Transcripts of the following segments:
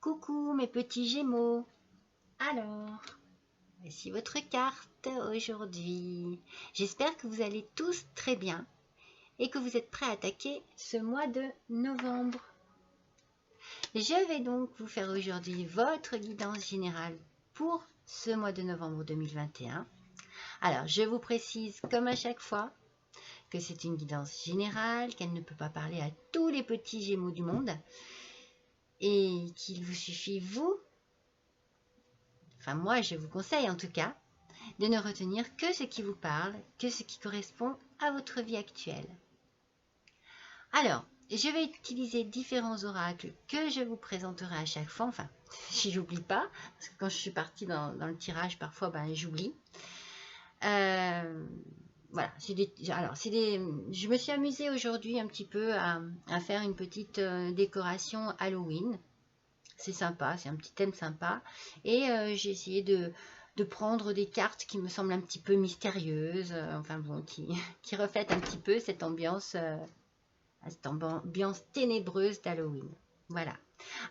Coucou mes petits Gémeaux. Alors, voici votre carte aujourd'hui. J'espère que vous allez tous très bien et que vous êtes prêts à attaquer ce mois de novembre. Je vais donc vous faire aujourd'hui votre guidance générale pour ce mois de novembre 2021. Alors, je vous précise comme à chaque fois que c'est une guidance générale, qu'elle ne peut pas parler à tous les petits Gémeaux du monde et qu'il vous suffit, vous, enfin moi je vous conseille en tout cas, de ne retenir que ce qui vous parle, que ce qui correspond à votre vie actuelle. Alors, je vais utiliser différents oracles que je vous présenterai à chaque fois, enfin, si j'oublie pas, parce que quand je suis partie dans le tirage, parfois, j'oublie. Voilà, je me suis amusée aujourd'hui un petit peu à faire une petite décoration Halloween. C'est sympa, c'est un petit thème sympa. Et j'ai essayé de prendre des cartes qui me semblent un petit peu mystérieuses, enfin bon, qui reflètent un petit peu cette ambiance ténébreuse d'Halloween. Voilà.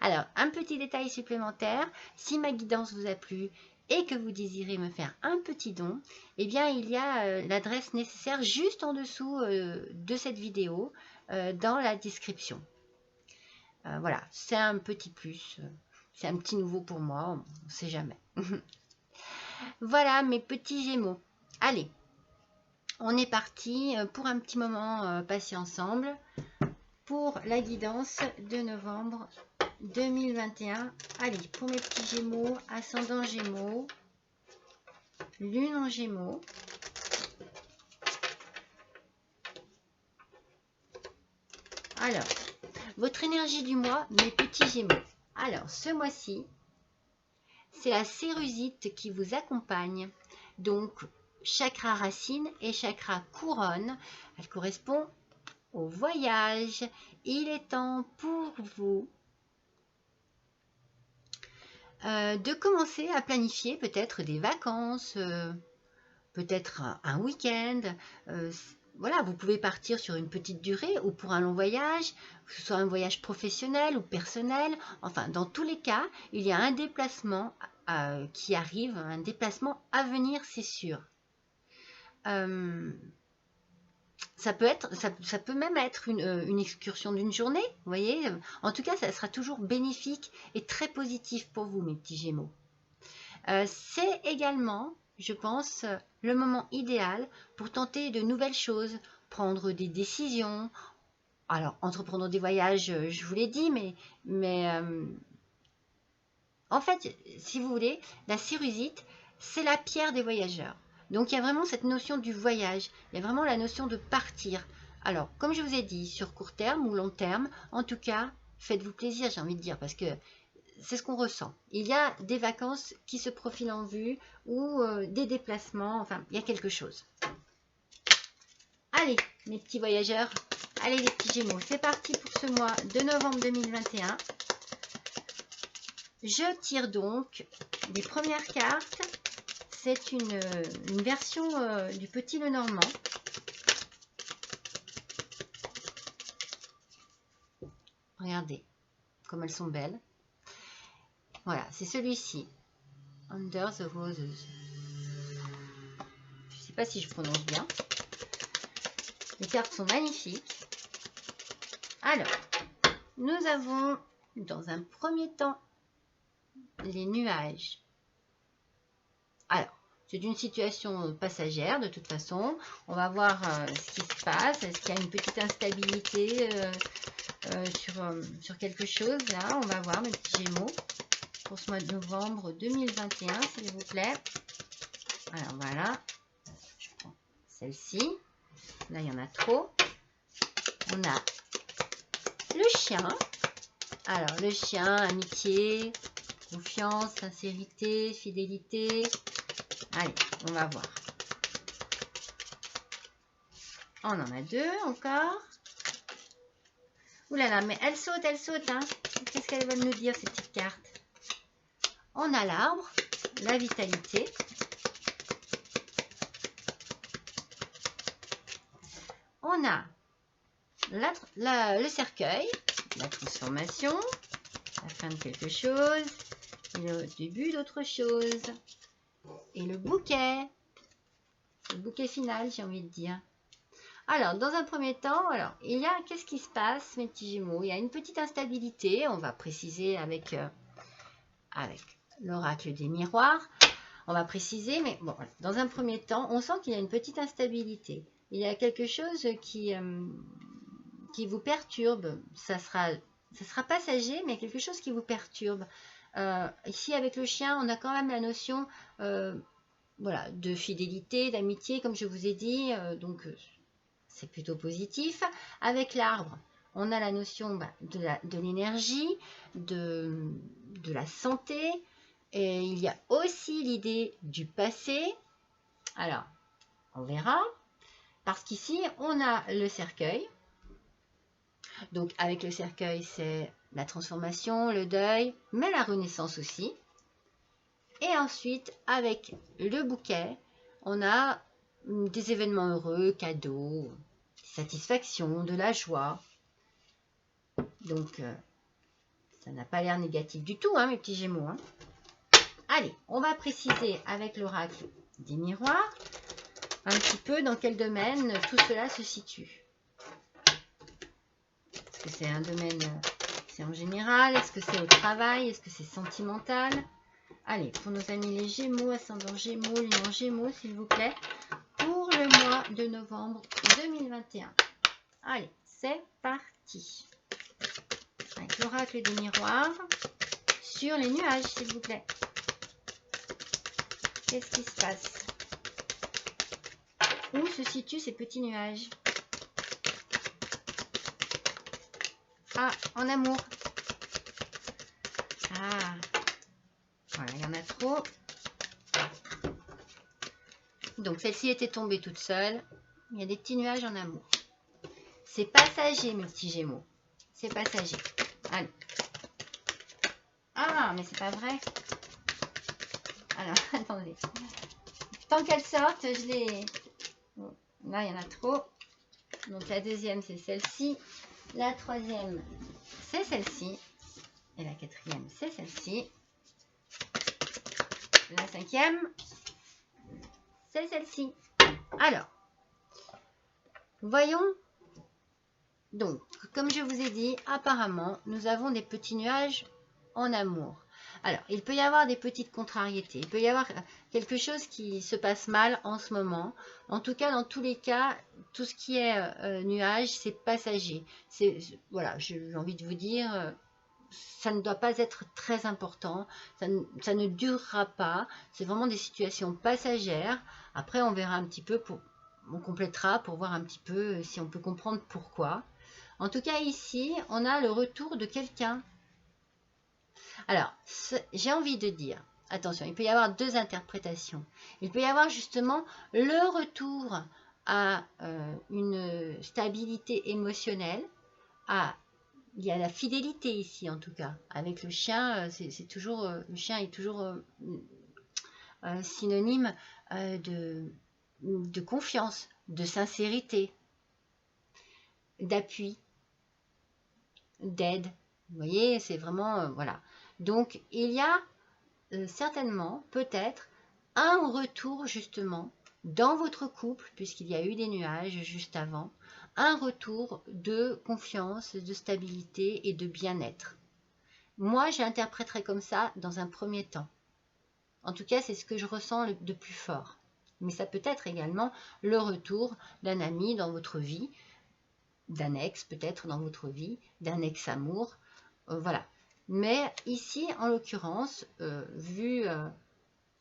Alors, un petit détail supplémentaire, si ma guidance vous a plu et que vous désirez me faire un petit don, eh bien, il y a l'adresse nécessaire juste en dessous de cette vidéo, dans la description. Voilà, c'est un petit plus, c'est un petit nouveau pour moi, on ne sait jamais. Voilà mes petits Gémeaux. Allez, on est parti pour un petit moment passé ensemble pour la guidance de novembre 2021. Allez, pour mes petits Gémeaux, ascendant Gémeaux, lune en Gémeaux. Alors, votre énergie du mois, mes petits Gémeaux. Alors, ce mois-ci, c'est la Cérusite qui vous accompagne. Donc, chakra racine et chakra couronne, elle correspond au voyage. Il est temps pour vous de commencer à planifier peut-être des vacances, peut-être un week-end. Voilà, vous pouvez partir sur une petite durée ou pour un long voyage, que ce soit un voyage professionnel ou personnel. Enfin, dans tous les cas, il y a un déplacement qui arrive, un déplacement à venir, c'est sûr. Ça peut même être une excursion d'une journée, vous voyez. En tout cas, ça sera toujours bénéfique et très positif pour vous, mes petits Gémeaux. C'est également, je pense, le moment idéal pour tenter de nouvelles choses, prendre des décisions. Alors, entreprendre des voyages, je vous l'ai dit, mais en fait, si vous voulez, la Cérusite, c'est la pierre des voyageurs. Donc, il y a vraiment cette notion du voyage. Il y a vraiment la notion de partir. Alors, comme je vous ai dit, sur court terme ou long terme, en tout cas, faites-vous plaisir, j'ai envie de dire, parce que c'est ce qu'on ressent. Il y a des vacances qui se profilent en vue ou des déplacements. Enfin, il y a quelque chose. Allez, mes petits voyageurs. Allez, les petits Gémeaux. C'est parti pour ce mois de novembre 2021. Je tire donc les premières cartes. C'est une version du Petit Lenormand. Regardez comme elles sont belles. Voilà, c'est celui-ci. Under the Roses. Je ne sais pas si je prononce bien. Les cartes sont magnifiques. Alors, nous avons dans un premier temps les nuages. Alors, c'est une situation passagère de toute façon. On va voir ce qui se passe. Est-ce qu'il y a une petite instabilité sur quelque chose là? On va voir, mes petits Gémeaux, pour ce mois de novembre 2021, s'il vous plaît. Alors voilà, je prends celle-ci. Là, il y en a trop. On a le chien. Alors, le chien, amitié, confiance, sincérité, fidélité. Allez, on va voir. On en a deux encore. Ouh là là, mais elle saute, hein. Qu'est-ce qu'elle va nous dire, ces petites cartes? On a l'arbre, la vitalité. On a le cercueil, la transformation. la fin de quelque chose, le début d'autre chose. Et le bouquet final, j'ai envie de dire. Alors, dans un premier temps, qu'est-ce qui se passe, mes petits Gémeaux? Il y a une petite instabilité, on va préciser avec l'oracle des miroirs. On va préciser, mais bon, dans un premier temps, on sent qu'il y a une petite instabilité. Il y a quelque chose qui vous perturbe. Ça sera passager, mais quelque chose qui vous perturbe. Ici, avec le chien, on a quand même la notion de fidélité, d'amitié, comme je vous ai dit. Donc, c'est plutôt positif. Avec l'arbre, on a la notion de l'énergie, de la santé. Et il y a aussi l'idée du passé. Alors, on verra. Parce qu'ici, on a le cercueil. Donc, avec le cercueil, c'est la transformation, le deuil, mais la renaissance aussi. Et ensuite, avec le bouquet, on a des événements heureux, cadeaux, satisfaction, de la joie. Donc, ça n'a pas l'air négatif du tout, hein, mes petits Gémeaux. Hein. Allez, on va préciser avec l'oracle des miroirs un petit peu dans quel domaine tout cela se situe. Est-ce que c'est un domaine, c'est en général? Est-ce que c'est au travail? Est-ce que c'est sentimental? Allez, pour nos amis les Gémeaux, ascendant Gémeaux, Lion Gémeaux, s'il vous plaît, pour le mois de novembre 2021. Allez, c'est parti. Avec l'oracle des miroirs sur les nuages, s'il vous plaît. Qu'est-ce qui se passe? Où se situent ces petits nuages? Ah, en amour. Ah, voilà, il y en a trop. Donc, celle-ci était tombée toute seule. Il y a des petits nuages en amour. C'est passager, mes petits Gémeaux. C'est passager. Allez. Ah, mais c'est pas vrai. Alors, attendez. Tant qu'elles sortent, je les... Bon, là, il y en a trop. Donc, la deuxième, c'est celle-ci. La troisième, c'est celle-ci. Et la quatrième, c'est celle-ci. La cinquième, c'est celle-ci. Alors, voyons. Donc, comme je vous ai dit, apparemment, nous avons des petits nuages en amour. Alors, il peut y avoir des petites contrariétés. Il peut y avoir quelque chose qui se passe mal en ce moment. En tout cas, dans tous les cas, tout ce qui est nuage, c'est passager. Voilà, j'ai envie de vous dire, ça ne doit pas être très important. Ça ne durera pas. C'est vraiment des situations passagères. Après, on verra un petit peu, on complétera pour voir un petit peu si on peut comprendre pourquoi. En tout cas, ici, on a le retour de quelqu'un. Alors, j'ai envie de dire, attention, il peut y avoir deux interprétations. Il peut y avoir justement le retour à une stabilité émotionnelle. Il y a la fidélité ici, en tout cas. Avec le chien, c'est toujours, le chien est toujours synonyme de confiance, de sincérité, d'appui, d'aide. Vous voyez, c'est vraiment, voilà. Donc, il y a certainement, peut-être, un retour justement dans votre couple, puisqu'il y a eu des nuages juste avant, un retour de confiance, de stabilité et de bien-être. Moi, j'interpréterais comme ça dans un premier temps. En tout cas, c'est ce que je ressens de plus fort. Mais ça peut être également le retour d'un ami dans votre vie, d'un ex peut-être dans votre vie, d'un ex-amour, voilà. Mais ici, en l'occurrence, vu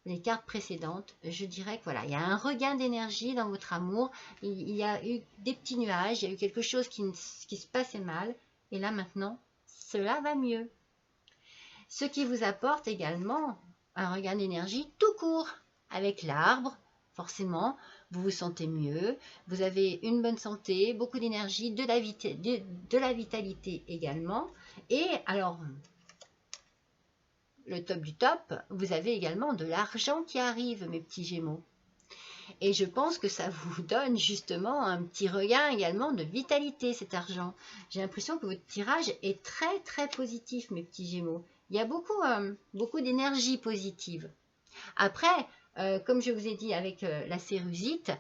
les cartes précédentes, je dirais que voilà, il y a un regain d'énergie dans votre amour, il y a eu des petits nuages, il y a eu quelque chose qui se passait mal, et là maintenant, cela va mieux. Ce qui vous apporte également un regain d'énergie tout court, avec l'arbre, forcément, vous vous sentez mieux, vous avez une bonne santé, beaucoup d'énergie, de la vitalité également, et alors... le top du top, vous avez également de l'argent qui arrive, mes petits Gémeaux. Et je pense que ça vous donne justement un petit regain également de vitalité, cet argent. J'ai l'impression que votre tirage est très très positif, mes petits Gémeaux. Il y a beaucoup d'énergie positive. Après, comme je vous ai dit avec la cérusite,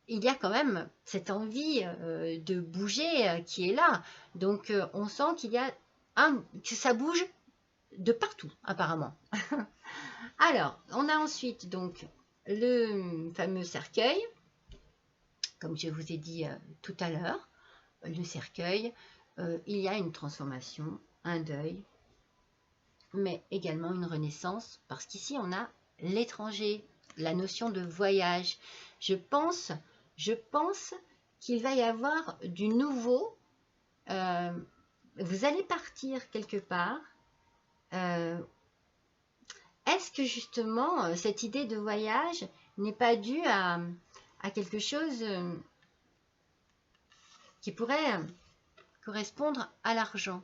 il y a quand même cette envie de bouger qui est là. Donc on sent qu'il y a que ça bouge de partout apparemment. Alors, on a ensuite donc le fameux cercueil, comme je vous ai dit tout à l'heure. Le cercueil, il y a une transformation, un deuil, mais également une renaissance, parce qu'ici on a l'étranger, la notion de voyage. Je pense qu'il va y avoir du nouveau. Vous allez partir quelque part. Est-ce que justement cette idée de voyage n'est pas due à quelque chose qui pourrait correspondre à l'argent?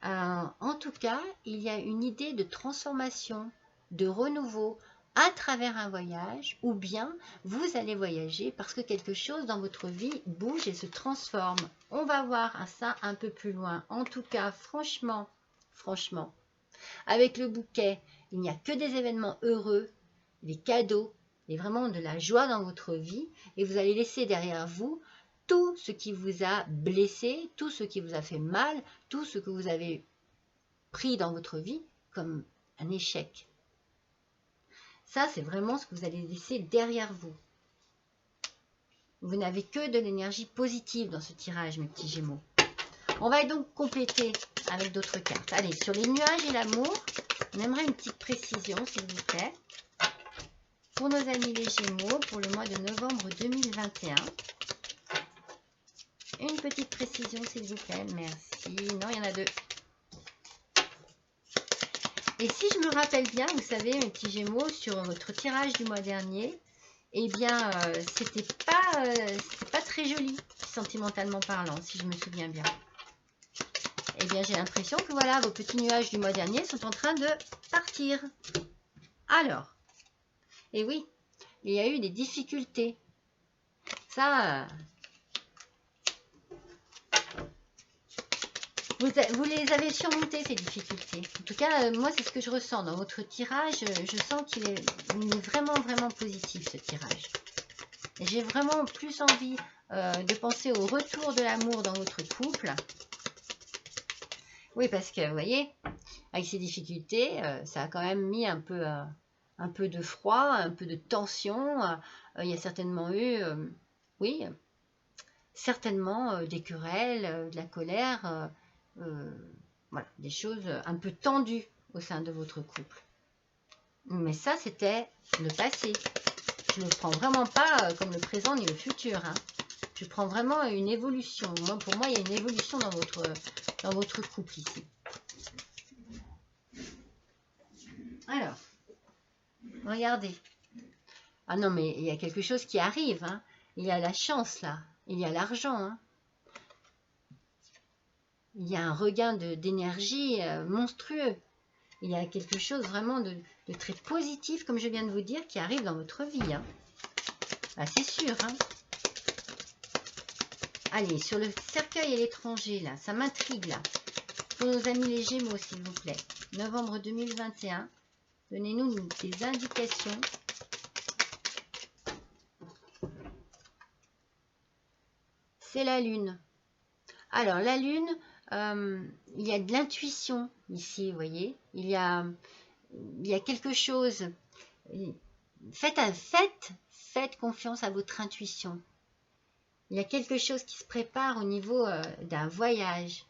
En tout cas, il y a une idée de transformation, de renouveau à travers un voyage, ou bien vous allez voyager parce que quelque chose dans votre vie bouge et se transforme. On va voir ça un peu plus loin. En tout cas, franchement, avec le bouquet, il n'y a que des événements heureux, des cadeaux, et vraiment de la joie dans votre vie, et vous allez laisser derrière vous tout ce qui vous a blessé, tout ce qui vous a fait mal, tout ce que vous avez pris dans votre vie comme un échec. Ça, c'est vraiment ce que vous allez laisser derrière vous. Vous n'avez que de l'énergie positive dans ce tirage, mes petits Gémeaux. On va donc compléter avec d'autres cartes. Allez, sur les nuages et l'amour, on aimerait une petite précision, s'il vous plaît. Pour nos amis les Gémeaux, pour le mois de novembre 2021. Une petite précision, s'il vous plaît. Merci. Non, il y en a deux. Et si je me rappelle bien, vous savez, mes petits Gémeaux, sur votre tirage du mois dernier, eh bien, c'était pas très joli, sentimentalement parlant, si je me souviens bien. Eh bien, j'ai l'impression que voilà, vos petits nuages du mois dernier sont en train de partir. Alors, et oui, il y a eu des difficultés. Ça, vous les avez surmontées, ces difficultés. En tout cas, moi, c'est ce que je ressens dans votre tirage. Je sens qu'il est vraiment, vraiment positif, ce tirage. J'ai vraiment plus envie de penser au retour de l'amour dans votre couple. Oui, parce que, vous voyez, avec ces difficultés, ça a quand même mis un peu de froid, un peu de tension. Il y a certainement eu, oui, certainement des querelles, de la colère, voilà, des choses un peu tendues au sein de votre couple. Mais ça, c'était le passé. Je ne le prends vraiment pas comme le présent ni le futur. Hein. Je prends vraiment une évolution. Pour moi, il y a une évolution dans votre couple ici. Alors, regardez. Ah non, mais il y a quelque chose qui arrive. Hein. Il y a la chance là. Il y a l'argent. Hein. Il y a un regain d'énergie monstrueux. Il y a quelque chose vraiment de très positif, comme je viens de vous dire, qui arrive dans votre vie. Hein. Ah, c'est sûr. Hein. Allez, sur le cercueil et l'étranger, là, ça m'intrigue, là. Pour nos amis les Gémeaux, s'il vous plaît. Novembre 2021. Donnez-nous des indications. C'est la Lune. Alors, la Lune, il y a de l'intuition ici, vous voyez. Il y a quelque chose. Faites confiance à votre intuition. Il y a quelque chose qui se prépare au niveau d'un voyage.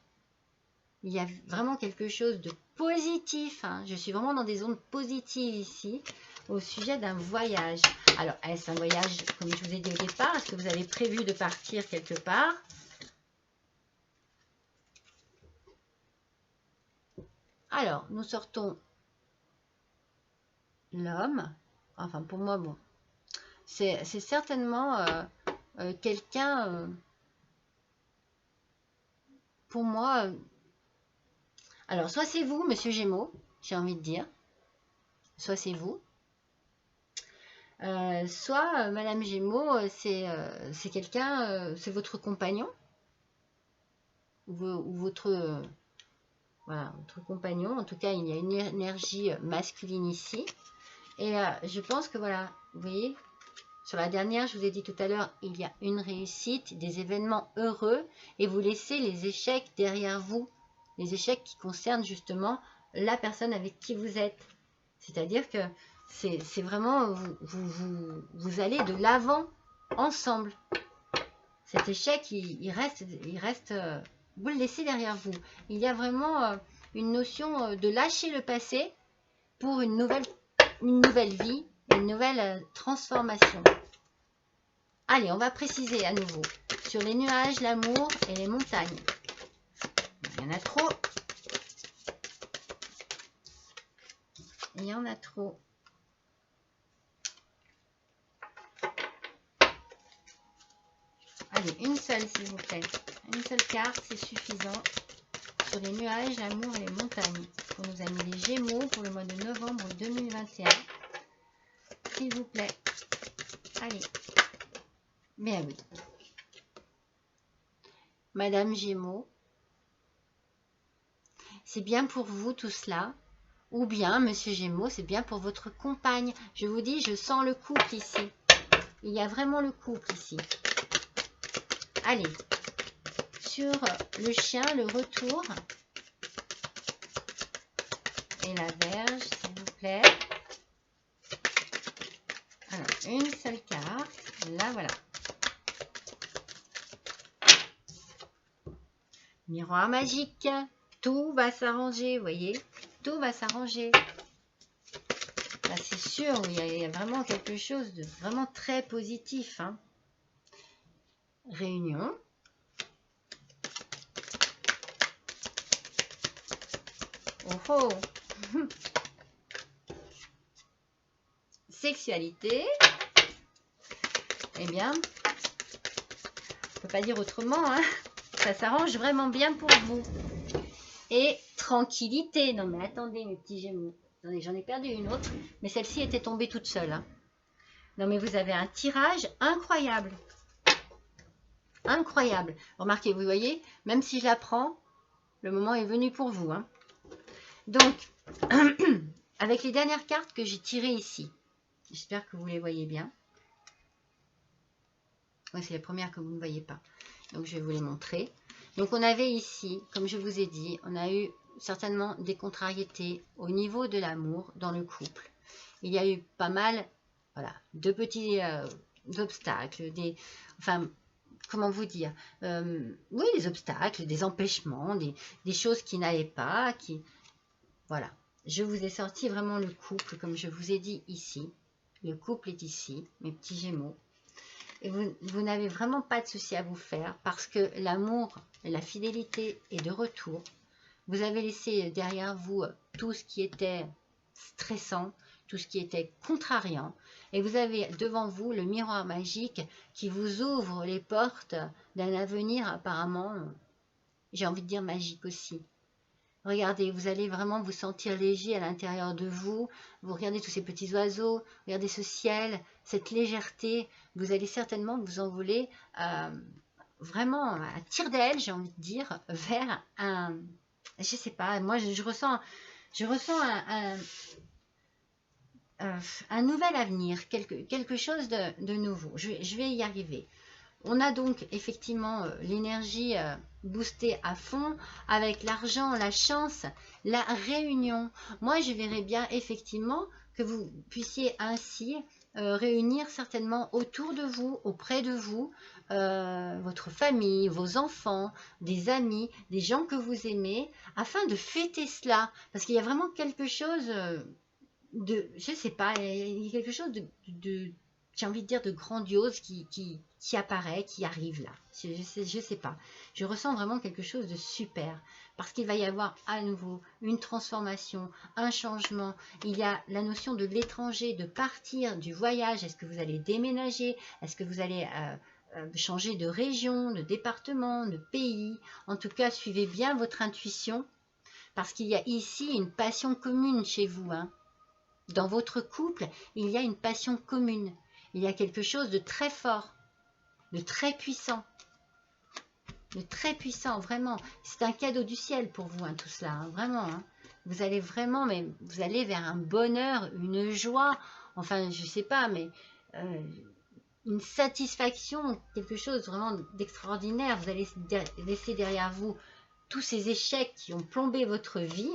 Il y a vraiment quelque chose de positif. Hein. Je suis vraiment dans des ondes positives ici au sujet d'un voyage. Alors, est-ce un voyage, comme je vous ai dit au départ? Est-ce que vous avez prévu de partir quelque part? Alors, nous sortons l'homme. Enfin, pour moi, bon. C'est certainement quelqu'un, pour moi... alors, soit c'est vous, Monsieur Gémeaux, j'ai envie de dire. Soit c'est vous. Soit Madame Gémeaux, c'est quelqu'un, c'est votre compagnon ou votre, voilà, votre compagnon. En tout cas, il y a une énergie masculine ici. Et je pense que voilà, vous voyez, sur la dernière, je vous ai dit tout à l'heure, il y a une réussite, des événements heureux, et vous laissez les échecs derrière vous. Les échecs qui concernent justement la personne avec qui vous êtes. C'est-à-dire que c'est vraiment, vous allez de l'avant ensemble. Cet échec, il reste vous le laissez derrière vous. Il y a vraiment une notion de lâcher le passé pour une nouvelle vie, une nouvelle transformation. Allez, on va préciser à nouveau sur les nuages, l'amour et les montagnes. Il y en a trop. Il y en a trop. Allez, une seule s'il vous plaît. Une seule carte, c'est suffisant. Sur les nuages, l'amour et les montagnes. On nous a mis les Gémeaux pour le mois de novembre 2021. S'il vous plaît. Allez. Bien oui. Madame Gémeaux, c'est bien pour vous tout cela. Ou bien, Monsieur Gémeaux, c'est bien pour votre compagne. Je vous dis, je sens le couple ici. Il y a vraiment le couple ici. Allez, sur le chien, le retour. Et la Vierge, s'il vous plaît. Alors, une seule carte. Là, voilà. Miroir magique. Tout va s'arranger, vous voyez. Tout va s'arranger. Là, c'est sûr, il y a vraiment quelque chose de vraiment très positif. Hein. Réunion. Oh oh. Sexualité. Eh bien, on peut pas dire autrement, hein. Ça s'arrange vraiment bien pour vous. Et tranquillité. Non mais attendez mes petits Gémeaux. Attendez, j'en ai perdu une autre. Mais celle-ci était tombée toute seule. Hein. Non mais vous avez un tirage incroyable. Incroyable. Remarquez, vous voyez, même si je la prends, le moment est venu pour vous. Hein. Donc, avec les dernières cartes que j'ai tirées ici, j'espère que vous les voyez bien. Oui, c'est les premières que vous ne voyez pas. Donc, je vais vous les montrer. Donc, on avait ici, comme je vous ai dit, on a eu certainement des contrariétés au niveau de l'amour dans le couple. Il y a eu pas mal, voilà, de petits obstacles, enfin, comment vous dire, oui, des obstacles, des empêchements, des choses qui n'allaient pas, voilà. Je vous ai sorti vraiment le couple, comme je vous ai dit ici. Le couple est ici, mes petits Gémeaux. Et vous n'avez vraiment pas de souci à vous faire parce que l'amour et la fidélité est de retour. Vous avez laissé derrière vous tout ce qui était stressant, tout ce qui était contrariant. Et vous avez devant vous le miroir magique qui vous ouvre les portes d'un avenir apparemment, j'ai envie de dire magique aussi. Regardez, vous allez vraiment vous sentir léger à l'intérieur de vous. Vous regardez tous ces petits oiseaux, regardez ce ciel, cette légèreté. Vous allez certainement vous envoler vraiment à tire-d'aile, j'ai envie de dire, vers un... Je sais pas, moi je ressens un nouvel avenir, quelque chose de nouveau. Je vais y arriver. On a donc effectivement l'énergie boostée à fond avec l'argent, la chance, la réunion. Moi, je verrais bien effectivement que vous puissiez ainsi réunir certainement autour de vous, auprès de vous, votre famille, vos enfants, des amis, des gens que vous aimez, afin de fêter cela. Parce qu'il y a vraiment quelque chose je sais pas, il y a quelque chose de j'ai envie de dire de grandiose qui apparaît, qui arrive là. Je sais pas. Je ressens vraiment quelque chose de super. Parce qu'il va y avoir à nouveau une transformation, un changement. Il y a la notion de l'étranger, de partir, du voyage. Est-ce que vous allez déménager? Est-ce que vous allez changer de région, de département, de pays? En tout cas, suivez bien votre intuition. Parce qu'il y a ici une passion commune chez vous. Hein. dans votre couple, il y a une passion commune. Il y a quelque chose de très fort, de très puissant. De très puissant, vraiment. C'est un cadeau du ciel pour vous, hein, tout cela, hein, vraiment. Hein. Vous allez vraiment, mais vous allez vers un bonheur, une joie, enfin, je sais pas, mais une satisfaction, quelque chose vraiment d'extraordinaire. Vous allez laisser derrière vous tous ces échecs qui ont plombé votre vie.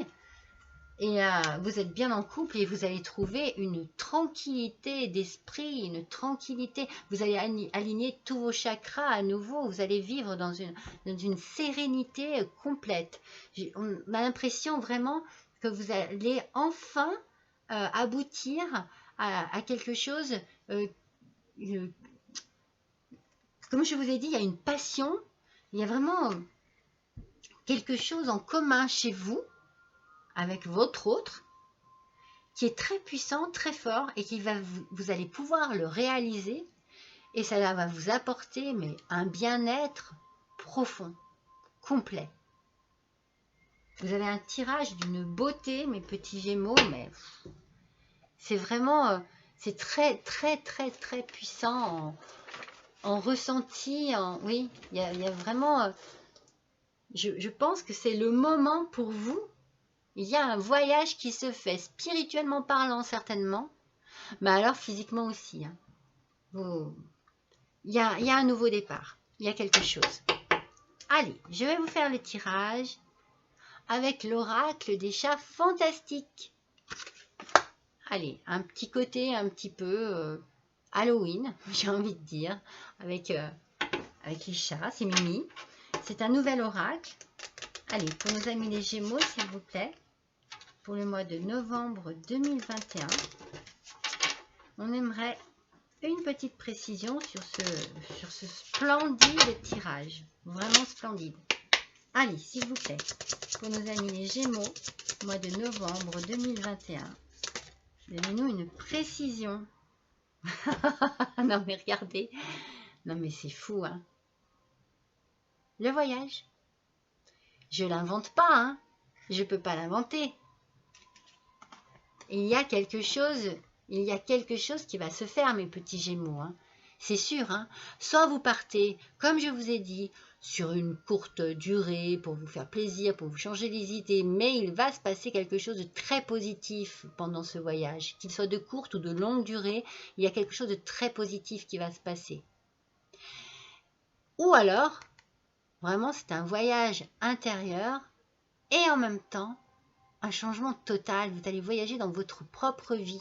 Et vous êtes bien en couple et vous allez trouver une tranquillité d'esprit, une tranquillité. Vous allez aligner tous vos chakras à nouveau. Vous allez vivre dans une sérénité complète. On a l'impression vraiment que vous allez enfin aboutir à quelque chose. Comme je vous ai dit, il y a une passion. Il y a vraiment quelque chose en commun chez vous, avec votre autre, qui est très puissant, très fort, et qui vous allez pouvoir le réaliser, et ça va vous apporter mais un bien-être profond, complet. Vous avez un tirage d'une beauté, mes petits Gémeaux, mais c'est vraiment, c'est très, très, très, très puissant en ressenti, oui, il y a vraiment, je pense que c'est le moment pour vous. Il y a un voyage qui se fait, spirituellement parlant certainement, mais alors physiquement aussi. Hein. Il y a un nouveau départ, il y a quelque chose. Allez, je vais vous faire le tirage avec l'oracle des chats fantastiques. Allez, un petit côté un petit peu Halloween, j'ai envie de dire, avec les chats, c'est Mimi. C'est un nouvel oracle. Allez, pour nos amis les Gémeaux, s'il vous plaît. Pour le mois de novembre 2021, on aimerait une petite précision sur ce splendide tirage, vraiment splendide. Allez, s'il vous plaît, pour nos amis les Gémeaux, mois de novembre 2021, donnez-nous une précision. Non mais regardez, non mais c'est fou, hein. Le voyage, je l'invente pas, hein. Je peux pas l'inventer. Il y a quelque chose qui va se faire, mes petits Gémeaux. Hein. C'est sûr. Hein. Soit vous partez, comme je vous ai dit, sur une courte durée pour vous faire plaisir, pour vous changer les idées, mais il va se passer quelque chose de très positif pendant ce voyage. Qu'il soit de courte ou de longue durée, il y a quelque chose de très positif qui va se passer. Ou alors, vraiment, c'est un voyage intérieur et en même temps, un changement total. Vous allez voyager dans votre propre vie.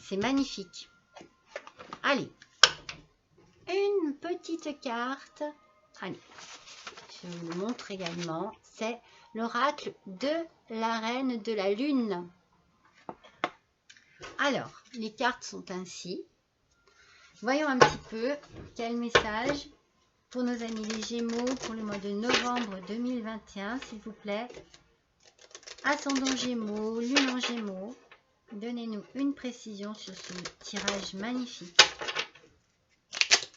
C'est magnifique. Allez, une petite carte. Allez, je vous le montre également. C'est l'oracle de la reine de la lune. Alors, les cartes sont ainsi. Voyons un petit peu quel message pour nos amis les Gémeaux pour le mois de novembre 2021, s'il vous plaît. Ascendant Gémeaux, Lune en Gémeaux, donnez-nous une précision sur ce tirage magnifique.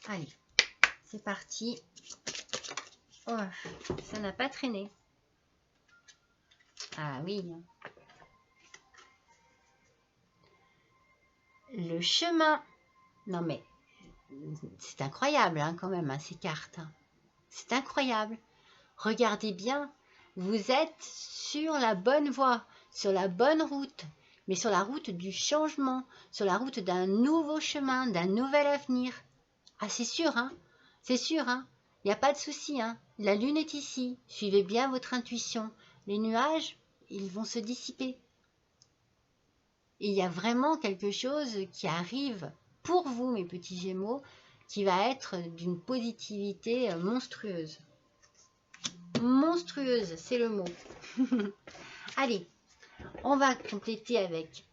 Allez, c'est parti. Oh, ça n'a pas traîné. Ah oui. Le chemin. Non mais, c'est incroyable hein, quand même, hein, ces cartes. C'est incroyable. Regardez bien. Vous êtes sur la bonne voie, sur la bonne route, mais sur la route du changement, sur la route d'un nouveau chemin, d'un nouvel avenir. Ah, c'est sûr, hein? C'est sûr, hein? Il n'y a pas de souci, hein? La lune est ici. Suivez bien votre intuition. Les nuages, ils vont se dissiper. Et il y a vraiment quelque chose qui arrive pour vous, mes petits Gémeaux, qui va être d'une positivité monstrueuse. Monstrueuse, c'est le mot. Allez, on va compléter avec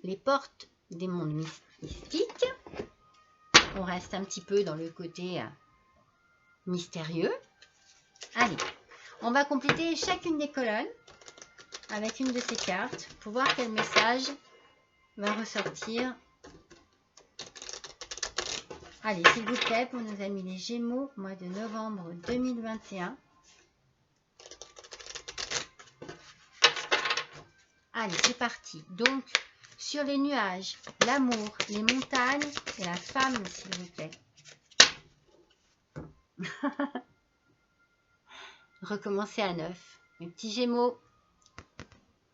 les portes des mondes mystiques. On reste un petit peu dans le côté mystérieux. Allez, on va compléter chacune des colonnes avec une de ces cartes pour voir quel message va ressortir. Allez, s'il vous plaît, pour nos amis les Gémeaux, mois de novembre 2021. Allez, c'est parti. Donc, sur les nuages, l'amour, les montagnes et la femme, s'il vous plaît. Recommencez à neuf. Mes petits Gémeaux,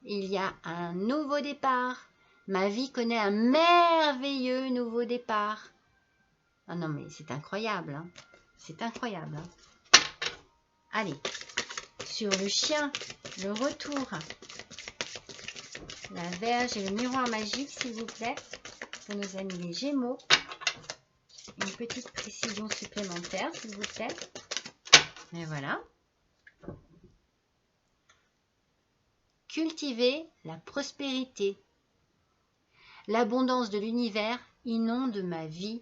il y a un nouveau départ. Ma vie connaît un merveilleux nouveau départ. Ah non, mais c'est incroyable. Hein. C'est incroyable. Hein. Allez, sur le chien, le retour. La Vierge et le miroir magique, s'il vous plaît. Pour nos amis les Gémeaux. Une petite précision supplémentaire, s'il vous plaît. Et voilà. Cultivez la prospérité. L'abondance de l'univers inonde ma vie.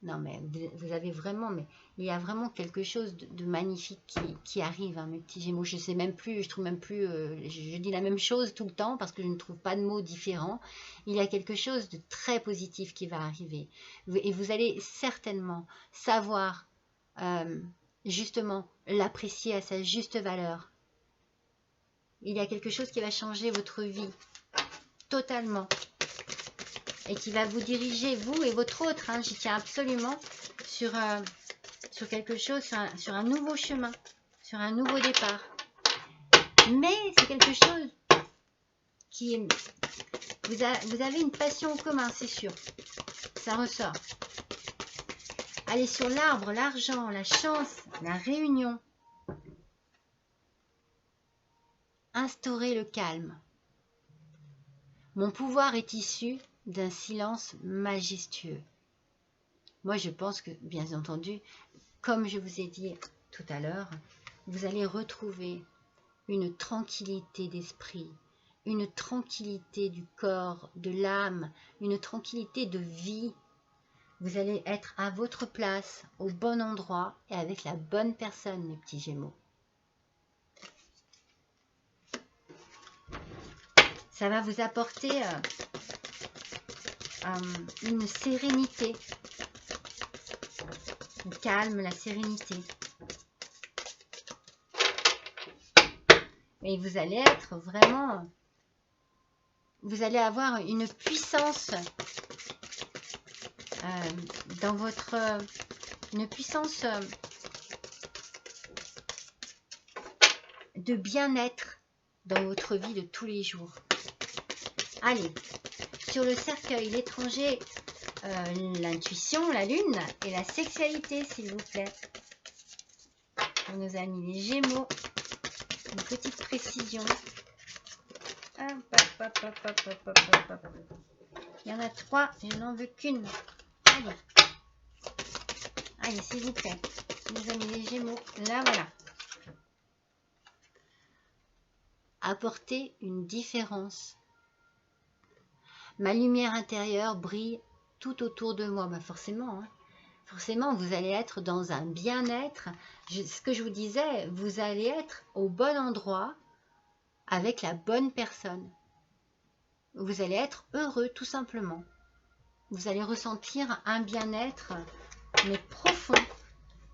Non, mais vous avez vraiment, mais il y a vraiment quelque chose de magnifique qui arrive, hein, mes petits Gémeaux. Je sais même plus, je trouve même plus, je dis la même chose tout le temps parce que je ne trouve pas de mots différents. Il y a quelque chose de très positif qui va arriver. Et vous allez certainement savoir justement l'apprécier à sa juste valeur. Il y a quelque chose qui va changer votre vie totalement. Et qui va vous diriger, vous et votre autre, hein, j'y tiens absolument, sur quelque chose, sur un nouveau chemin, sur un nouveau départ. Mais c'est quelque chose qui... Vous avez une passion en commun, c'est sûr. Ça ressort. Allez sur l'arbre, l'argent, la chance, la réunion. Instaurez le calme. Mon pouvoir est issu d'un silence majestueux. Moi, je pense que, bien entendu, comme je vous ai dit tout à l'heure, vous allez retrouver une tranquillité d'esprit, une tranquillité du corps, de l'âme, une tranquillité de vie. Vous allez être à votre place, au bon endroit et avec la bonne personne, mes petits Gémeaux. Ça va vous apporter une sérénité, le calme, la sérénité. Et vous allez être vraiment, vous allez avoir une puissance dans votre, une puissance de bien-être dans votre vie de tous les jours. Allez, sur le cercueil, l'étranger, l'intuition, la lune et la sexualité, s'il vous plaît. Pour nos amis les Gémeaux, une petite précision. Il y en a 3, je n'en veux qu'une. Allez, allez, s'il vous plaît, nos amis les Gémeaux, là voilà. Apporter une différence. Ma lumière intérieure brille tout autour de moi. Bah forcément, hein. Forcément, vous allez être dans un bien-être. Ce que je vous disais, vous allez être au bon endroit avec la bonne personne. Vous allez être heureux tout simplement. Vous allez ressentir un bien-être mais profond.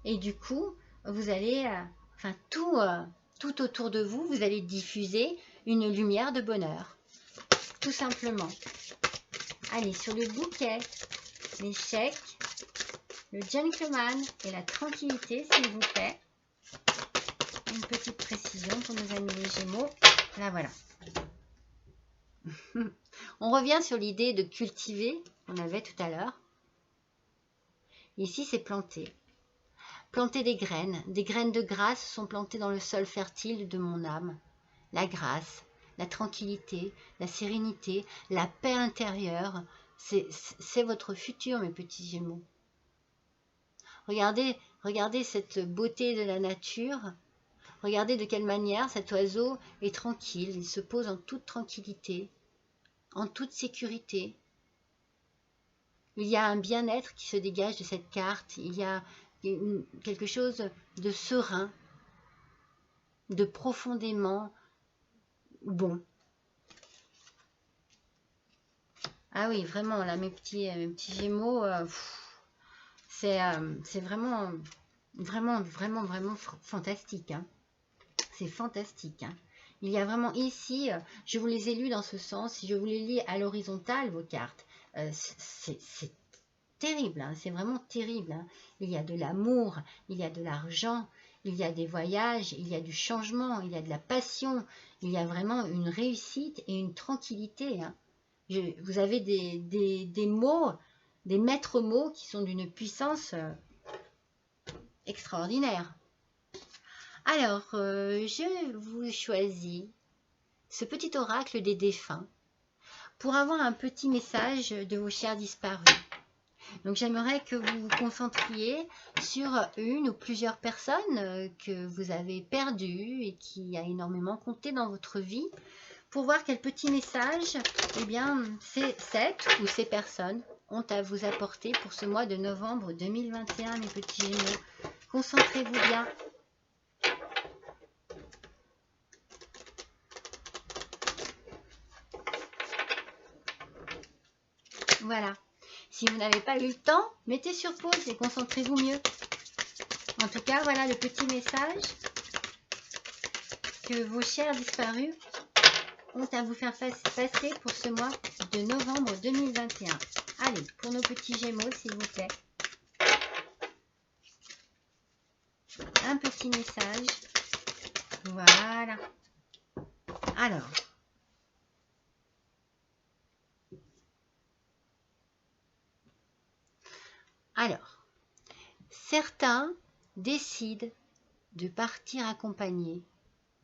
Et du coup, vous allez, enfin tout autour de vous, vous allez diffuser une lumière de bonheur. Tout simplement. Allez, sur le bouquet, l'échec, le gentleman et la tranquillité, s'il vous plaît. Une petite précision pour nos amis les Gémeaux. Là, voilà. On revient sur l'idée de cultiver, qu'on avait tout à l'heure. Ici, c'est planter. Planter des graines. Des graines de grâce sont plantées dans le sol fertile de mon âme. La grâce, la tranquillité, la sérénité, la paix intérieure, c'est votre futur, mes petits Gémeaux. Regardez cette beauté de la nature. Regardez de quelle manière cet oiseau est tranquille. Il se pose en toute tranquillité, en toute sécurité. Il y a un bien-être qui se dégage de cette carte. Il y a quelque chose de serein, de profondément bon. Ah oui, vraiment, là, mes petits Gémeaux, c'est vraiment fantastique. Hein. C'est fantastique. Hein. Il y a vraiment ici, je vous les ai lus dans ce sens, si je vous les lis à l'horizontale, vos cartes, c'est terrible, hein, c'est vraiment terrible. Hein. Il y a de l'amour, il y a de l'argent, il y a des voyages, il y a du changement, il y a de la passion, il y a vraiment une réussite et une tranquillité. Hein. Vous avez des mots, des maîtres mots qui sont d'une puissance extraordinaire. Alors, je vous choisis ce petit oracle des défunts pour avoir un petit message de vos chers disparus. Donc j'aimerais que vous vous concentriez sur une ou plusieurs personnes que vous avez perdues et qui a énormément compté dans votre vie pour voir quel petit message cette ou ces personnes ont à vous apporter pour ce mois de novembre 2021, mes petits Gémeaux. Concentrez-vous bien. Voilà. Si vous n'avez pas eu le temps, mettez sur pause et concentrez-vous mieux. En tout cas, voilà le petit message que vos chers disparus ont à vous faire passer pour ce mois de novembre 2021. Allez, pour nos petits Gémeaux, s'il vous plaît. Un petit message. Voilà. Alors, certains décident de partir accompagnés,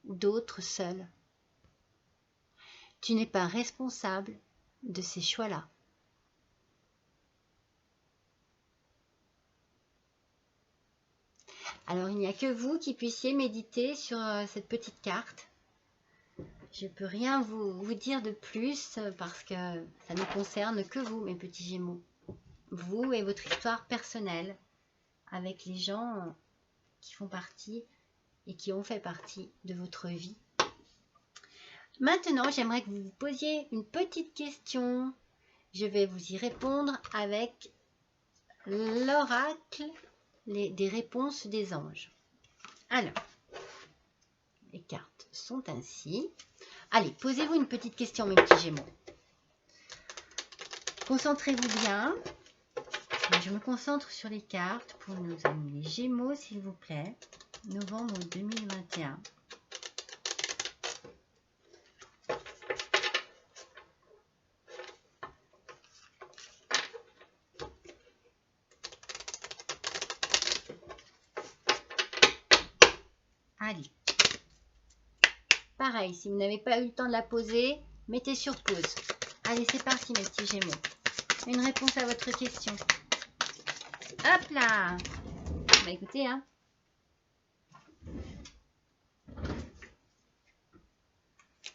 d'autres seuls. Tu n'es pas responsable de ces choix-là. Alors, il n'y a que vous qui puissiez méditer sur cette petite carte. Je ne peux rien vous dire de plus parce que ça ne concerne que vous, mes petits Gémeaux. Vous et votre histoire personnelle avec les gens qui font partie et qui ont fait partie de votre vie. Maintenant, j'aimerais que vous vous posiez une petite question. Je vais vous y répondre avec l'oracle des réponses des anges. Alors, les cartes sont ainsi. Allez, posez-vous une petite question, mes petits Gémeaux. Concentrez-vous bien. Je me concentre sur les cartes pour nos amis les Gémeaux, s'il vous plaît. Novembre 2021. Allez. Pareil, si vous n'avez pas eu le temps de la poser, mettez sur pause. Allez, c'est parti, mes petits Gémeaux. Une réponse à votre question. Hop là! Bah écoutez, hein.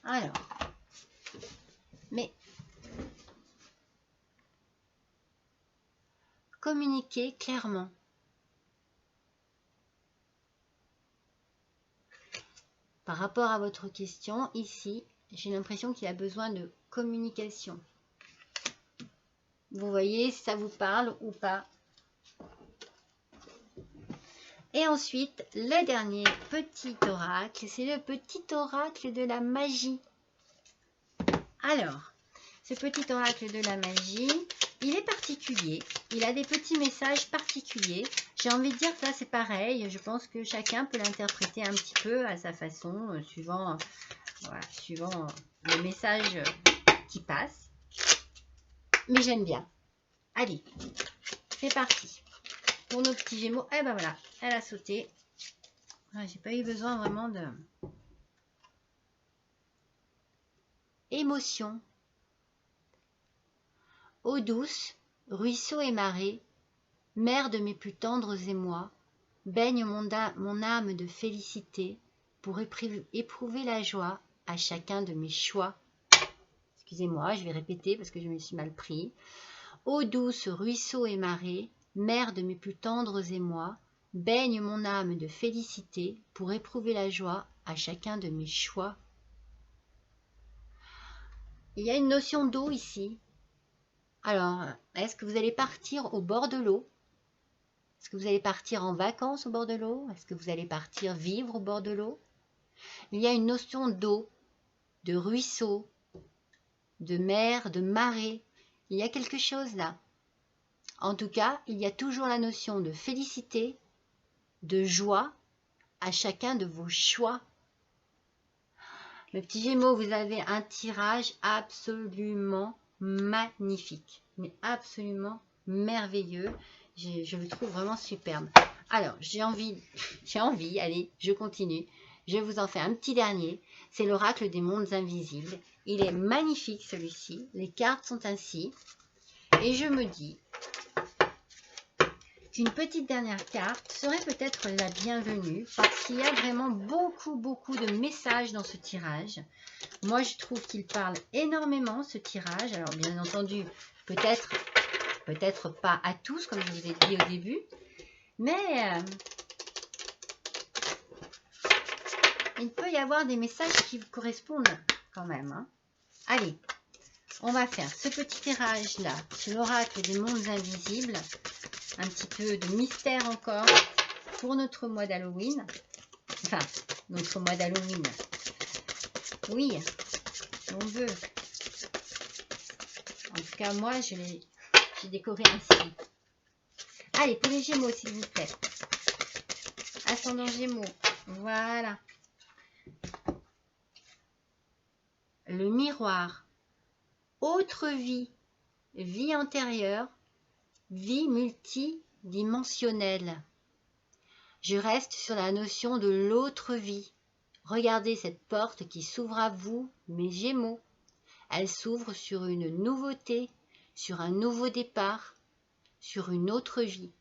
Alors, mais communiquez clairement. Par rapport à votre question, ici, j'ai l'impression qu'il y a besoin de communication. Vous voyez si ça vous parle ou pas. Et ensuite, le dernier petit oracle, c'est le petit oracle de la magie. Alors, ce petit oracle de la magie, il est particulier. Il a des petits messages particuliers. J'ai envie de dire que là, c'est pareil. Je pense que chacun peut l'interpréter un petit peu à sa façon, suivant le message qui passe. Mais j'aime bien. Allez, c'est parti. Pour nos petits Gémeaux, eh ben voilà, elle a sauté. J'ai pas eu besoin vraiment de... Émotion. Eau douce, ruisseau et marée, mère de mes plus tendres émois, baigne mon âme de félicité pour éprouver la joie à chacun de mes choix. Excusez-moi, je vais répéter parce que je me suis mal pris. Eau douce, ruisseau et marée, mère de mes plus tendres émois, baigne mon âme de félicité pour éprouver la joie à chacun de mes choix. Il y a une notion d'eau ici. Alors, est-ce que vous allez partir au bord de l'eau? Est-ce que vous allez partir en vacances au bord de l'eau? Est-ce que vous allez partir vivre au bord de l'eau? Il y a une notion d'eau de ruisseau, de mer, de marée. Il y a quelque chose là. En tout cas, il y a toujours la notion de félicité, de joie à chacun de vos choix. Mes petits Gémeaux, vous avez un tirage absolument magnifique, mais absolument merveilleux. Je le trouve vraiment superbe. Alors, j'ai envie, allez, je continue. Je vous en fais un petit dernier. C'est l'oracle des mondes invisibles. Il est magnifique celui-ci. Les cartes sont ainsi. Et je me dis qu'une petite dernière carte serait peut-être la bienvenue parce qu'il y a vraiment beaucoup de messages dans ce tirage. Moi, je trouve qu'il parle énormément, ce tirage. Alors, bien entendu, peut-être pas à tous, comme je vous ai dit au début, mais il peut y avoir des messages qui vous correspondent quand même. Hein. Allez, on va faire ce petit tirage-là sur l'oracle des mondes invisibles. Un petit peu de mystère encore pour notre mois d'Halloween. Enfin, notre mois d'Halloween. Oui, si on veut. En tout cas, moi, j'ai décoré ainsi. Allez, pour les Gémeaux, s'il vous plaît. Ascendant Gémeaux. Voilà. Le miroir. Autre vie. Vie antérieure. Vie multidimensionnelle. Je reste sur la notion de l'autre vie. Regardez cette porte qui s'ouvre à vous, mes Gémeaux. Elle s'ouvre sur une nouveauté, sur un nouveau départ, sur une autre vie.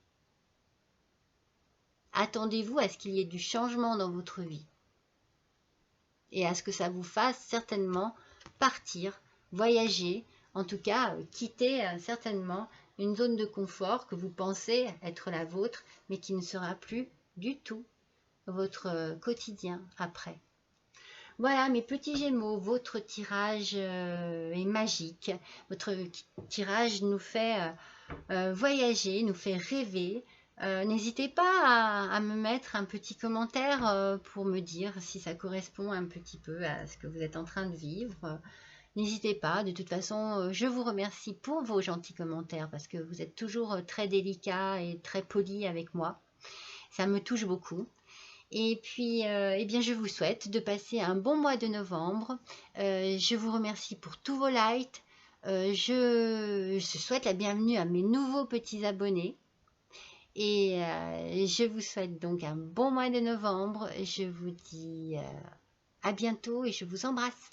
Attendez-vous à ce qu'il y ait du changement dans votre vie et à ce que ça vous fasse certainement partir, voyager, en tout cas quitter certainement une zone de confort que vous pensez être la vôtre, mais qui ne sera plus du tout votre quotidien après. Voilà mes petits Gémeaux, votre tirage est magique. Votre tirage nous fait voyager, nous fait rêver. N'hésitez pas à me mettre un petit commentaire pour me dire si ça correspond un petit peu à ce que vous êtes en train de vivre. N'hésitez pas, de toute façon, je vous remercie pour vos gentils commentaires parce que vous êtes toujours très délicats et très polis avec moi. Ça me touche beaucoup. Et puis, eh bien, je vous souhaite de passer un bon mois de novembre. Je vous remercie pour tous vos likes. Je souhaite la bienvenue à mes nouveaux petits abonnés. Et je vous souhaite donc un bon mois de novembre. Je vous dis à bientôt et je vous embrasse.